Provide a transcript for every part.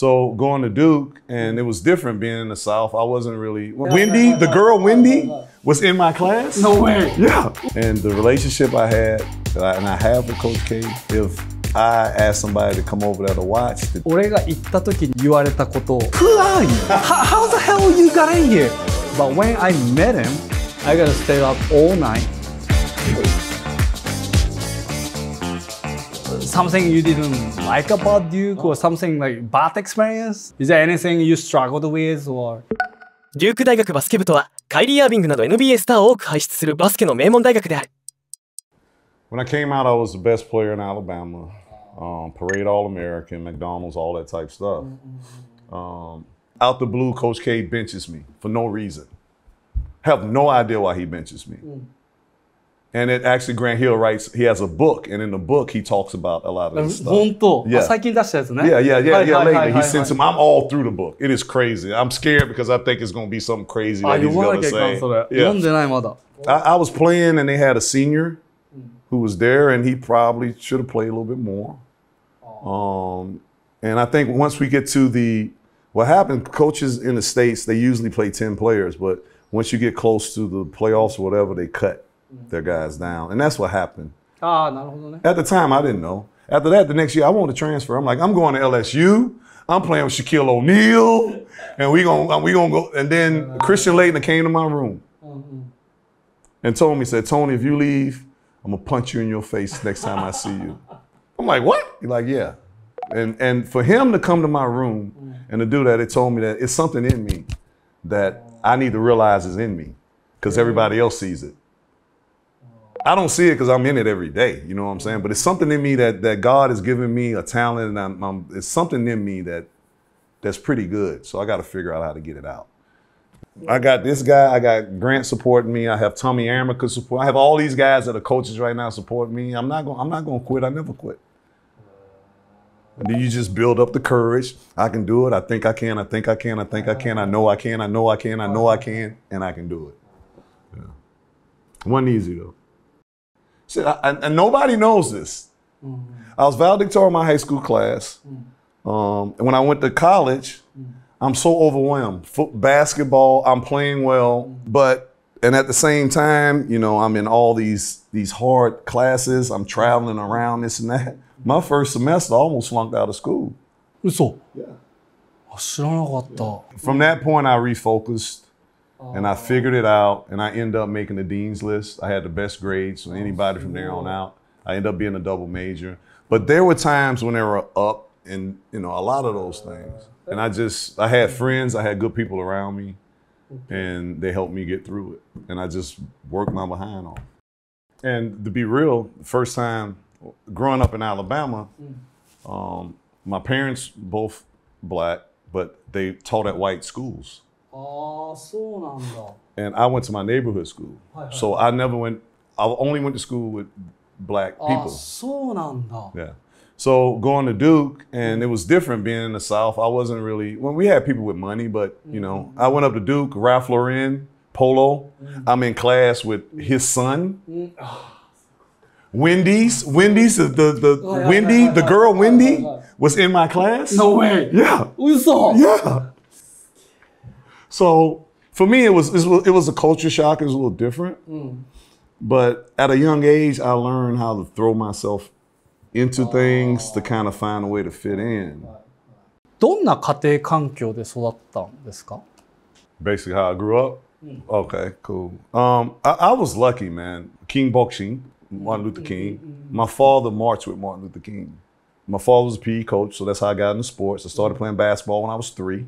So going to Duke, and it was different being in the South. I wasn't really, Wendy, the girl Wendy was in my class. No way. Yeah. And the relationship I had, and I have with Coach K, if I asked somebody to come over there to watch. 俺が行った時に言われたことを Who are you? How the hell you got in here? But when I met him, I gotta stay up all night. Something you didn't like about Duke or something like bad experience? Is there anything you struggled with or? デューク大学バスケ部とは、カイリー・アービングなど NBA スターを多く輩出するバスケの名門大学である。When I came out, I was the best player in Alabama. Parade All-American, McDonald's, all that type stuff. Out the blue, Coach K benches me for no reason. Have no idea why he benches me. And it actually, Grant Hill writes, he has a book, and in the book, he talks about a lot of this stuff. 本当? Yeah. 最近出したやつね。Yeah, lately. He sent some, I'm all through the book. It is crazy. I'm scared because I think it's going to be something crazy that he's going to say. Yeah. 読んでないまだ。I was playing, and they had a senior who was there, and he probably should have played a little bit more. And I think once we get to what happened, coaches in the States, they usually play 10 players, but once you get close to the playoffs or whatever, they cut their guys down. And that's what happened. ああ、なるほどね。At the time, I didn't know. After that, the next year, I wanted to transfer. I'm like, I'm going to LSU. I'm playing with Shaquille O'Neal, and we gonna go. And then Christian Laettner came to my room and told me, said, Tony, if you leave, I'm gonna punch you in your face next time I see you. I'm like, what? He's like, yeah. And for him to come to my room and to do that, it told me that it's something in me that I need to realize is in me because everybody else sees it. I don't see it because I'm in it every day, you know what I'm saying? But it's something in me that God has given me a talent, and it's something in me that's pretty good. So I got to figure out how to get it out. I got this guy, I got Grant supporting me. I have Tommy Amica support. I have all these guys that are coaches right now supporting me. I'm not going to quit. I never quit. And then you just build up the courage. I can do it. I think I can. I think I can. I think I can. I know I can. I know I can. I know I can. And I can do it. Yeah. It wasn't easy though. See, and nobody knows this. I was valedictorian of my high school class. And when I went to college, I'm so overwhelmed. Basketball, I'm playing well, and at the same time, you know, I'm in all these hard classes. I'm traveling around this and that. My first semester, I almost flunked out of school. 嘘? Yeah. 知らなかった。 From that point, I refocused and I figured it out, and I ended up making the dean's list. I had the best grades, so anybody from there on out. I ended up being a double major. But there were times when they were up and, you know, a lot of those things. And I had friends, I had good people around me, and they helped me get through it. And I just worked my behind off. And to be real, the first time growing up in Alabama, my parents both black, but they taught at white schools. ああ、そうなんだ。 And I went to my neighborhood school. So I only went to school with black people. あ、そうなんだ。 Yeah. So going to Duke, and it was different being in the South. I wasn't really, well, we had people with money, but you know, I went up to Duke, Ralph Lauren, Polo. I'm in class with his son. Wendy, the girl Wendy was in my class. No way. Yeah. 嘘? Yeah. So for me, it was a culture shock. It was a little different. But at a young age, I learned how to throw myself into things to kind of find a way to fit in. どんな家庭環境で育ったんですか? Basically how I grew up? Okay, cool. I was lucky, man. King Bokshin, Martin Luther King. My father marched with Martin Luther King. My father was a PE coach, so that's how I got into sports. I started playing basketball when I was 3.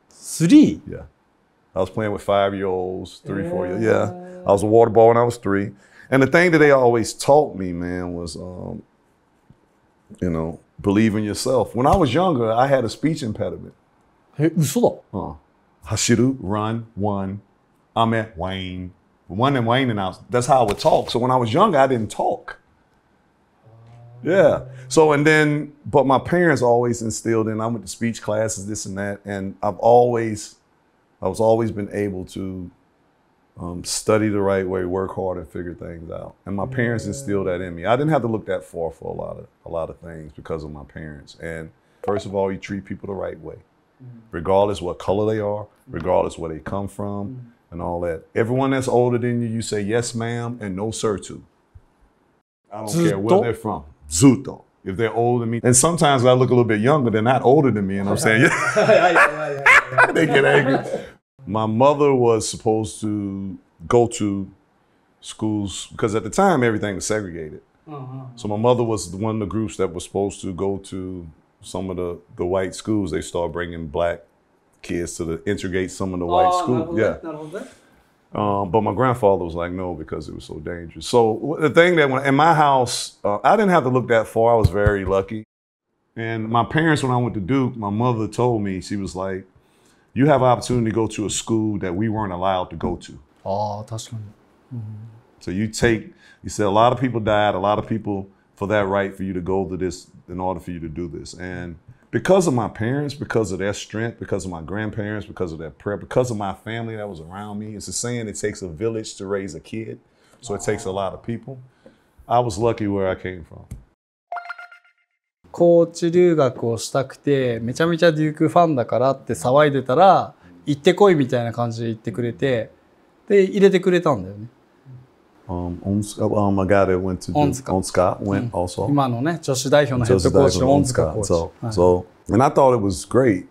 3? Yeah. I was playing with 5-year-olds, 3, 4 years. Yeah. I was a water ball when I was 3. And the thing that they always taught me, man, was, you know, believe in yourself. When I was younger, I had a speech impediment. え、嘘だ。Hashiru, run, one. I'm at Wayne. One and Wayne and that's how I would talk. So when I was younger, I didn't talk. Yeah. So, but my parents always instilled in, I went to speech classes, this and that. And I was always been able to study the right way, work hard, and figure things out. And my parents instilled that in me. I didn't have to look that far for a lot of things because of my parents. And first of all, you treat people the right way, regardless what color they are, regardless where they come from, and all that. Everyone that's older than you, you say yes, ma'am, and no, sir, to. I don't care where they're from. Zuto. If they're older than me. And sometimes I look a little bit younger, they're not older than me, you know what I'm saying? They get angry. My mother was supposed to go to schools, because at the time, everything was segregated. So my mother was one of the groups that was supposed to go to some of the white schools. They started bringing black kids to integrate some of the white schools. Yeah. But my grandfather was like, no, because it was so dangerous. So the thing that in my house, I didn't have to look that far. I was very lucky. And my parents, when I went to Duke, my mother told me, she was like, you have an opportunity to go to a school that we weren't allowed to go to.確かに. So you said a lot of people died, a lot of people for that right for you to go to this, in order for you to do this. And because of my parents, because of their strength, because of my grandparents, because of their prayer, because of my family that was around me, it's a saying, it takes a village to raise a kid. So it takes a lot of people. I was lucky where I came from. コーチ留学をしたくて、めちゃめちゃデュークファンだからって騒いでたら、行ってこいみたいな感じで言ってくれて、で、入れてくれたんだよね。A guy that went to Onska went also. 今のね、女子代表のヘッドコーチの恩塚コーチ。So, and I thought it was great.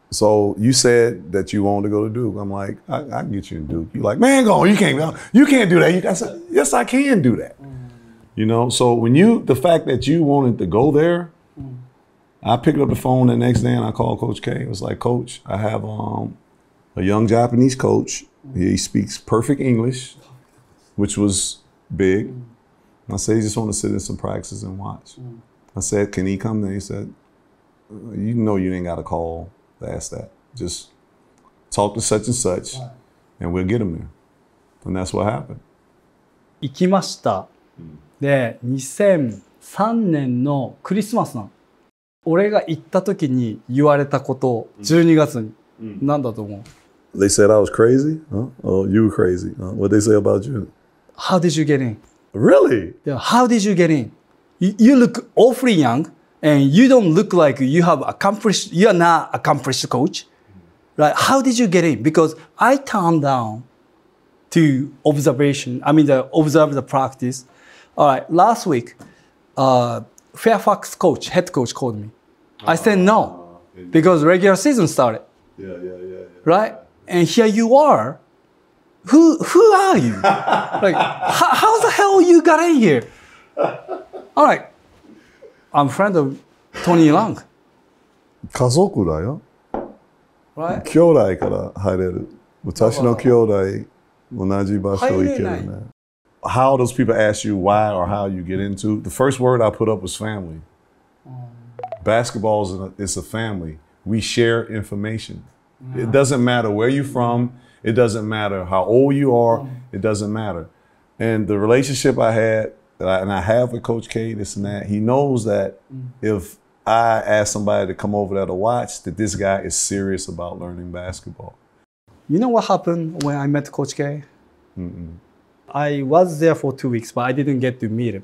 So you said that you wanted to go to Duke. I'm like, I can get you in Duke. You're like, man, go on. You can't do that. I said, yes, I can do that. You know, so when the fact that you wanted to go there, I picked up the phone the next day and I called Coach K. It was like, Coach, I have a young Japanese coach. He speaks perfect English, which was big. I said, he just want to sit in some practices and watch. I said, can he come there? He said, you know you ain't got to call to ask that. Just talk to such and such, and we'll get him there. And that's what happened. 行きました。で、2003年のクリスマスなの。俺が行った時に言われたこと、12月に。なんだと思う？ They said I was crazy? Huh? Oh, you were crazy. What they say about you? How did you get in? Really? Yeah, how did you get in? You look awfully young, and you don't look like you are not accomplished coach. Right? How did you get in? Because I turned down to observe the practice. All right, last week, Fairfax head coach called me. I said no, because regular season started. Yeah. Right? And here you are. Who are you? Like, how the hell you got in here? All right, I'm friend of Tony Long. 家族だよ。Right? 兄弟から入れる。私の兄弟、同じ場所行けるね。How those people ask you why or how you get into, the first word I put up was family. Basketball is a family. We share information. It doesn't matter where you're from. It doesn't matter how old you are. It doesn't matter. And the relationship I had, and I have with Coach K, this and that, he knows that if I ask somebody to come over there to watch, that this guy is serious about learning basketball. You know what happened when I met Coach K? I was there for 2 weeks, but I didn't get to meet him.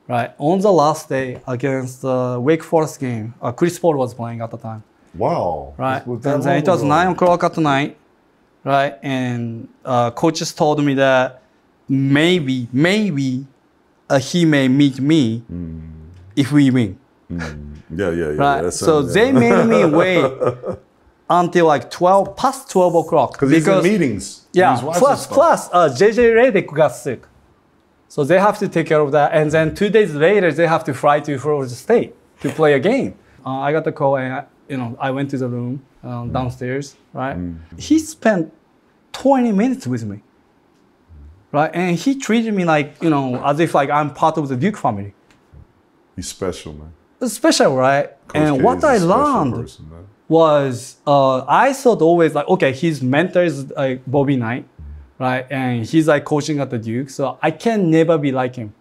Right? On the last day against the Wake Forest game, Chris Paul was playing at the time. Wow. Right? And then it was 9 o'clock at night. Right? And coaches told me that maybe he may meet me if we win. Yeah. Right? So they made me wait until like past 12 o'clock. Because he's in meetings. Yeah, plus JJ Redick got sick. So they have to take care of that. And then 2 days later, they have to fly to Florida State to play a game. I got the call and I went to the room downstairs, right? He spent 20 minutes with me, right? And he treated me like, as if like I'm part of the Duke family. He's special, man. It's special, right? Coach and K what I learned was, I thought always like, okay, his mentor is like Bobby Knight, right? And he's like coaching at the Duke, so I can never be like him,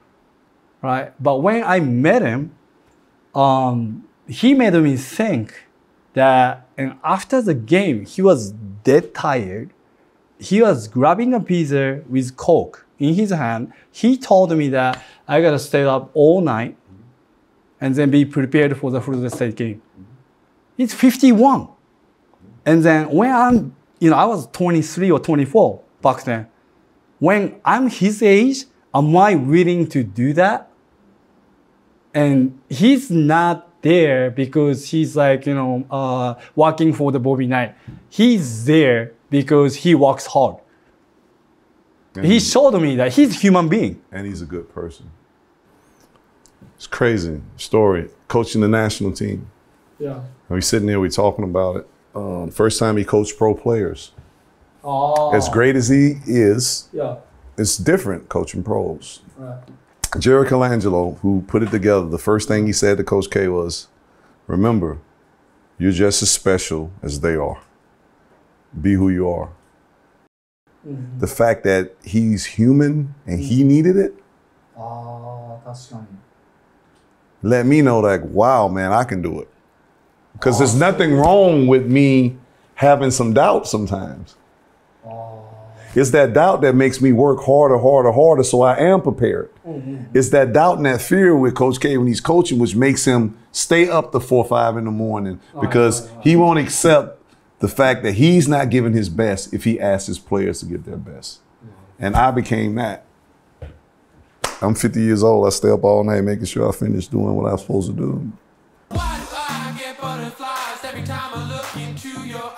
right? But when I met him, he made me think that, and after the game, he was dead tired. He was grabbing a pizza with Coke in his hand. He told me that I gotta stay up all night and then be prepared for the Florida State game. He's 51. And then when I'm, I was 23 or 24 back then. When I'm his age, am I willing to do that? And he's not there because he's like, working for the Bobby Knight. He's there because he works hard. And he showed me that he's a human being. And he's a good person. It's crazy story. Coaching the national team. Yeah. We sitting there, we talking about it. First time he coached pro players. Oh. As great as he is, yeah. It's different coaching pros. Right. Jerry Colangelo, who put it together, the first thing he said to Coach K was, remember, you're just as special as they are. Be who you are. Mm-hmm. The fact that he's human and he needed it, let me know like, wow, man, I can do it. Because there's nothing wrong with me having some doubt sometimes. It's that doubt that makes me work harder, so I am prepared. Mm-hmm. It's that doubt and that fear with Coach K when he's coaching, which makes him stay up to 4 or 5 in the morning because he won't accept the fact that he's not giving his best if he asks his players to give their best. Mm-hmm. And I became that. I'm 50 years old. I stay up all night making sure I finish doing what I'm supposed to do. Why do I get butterflies every time I look into your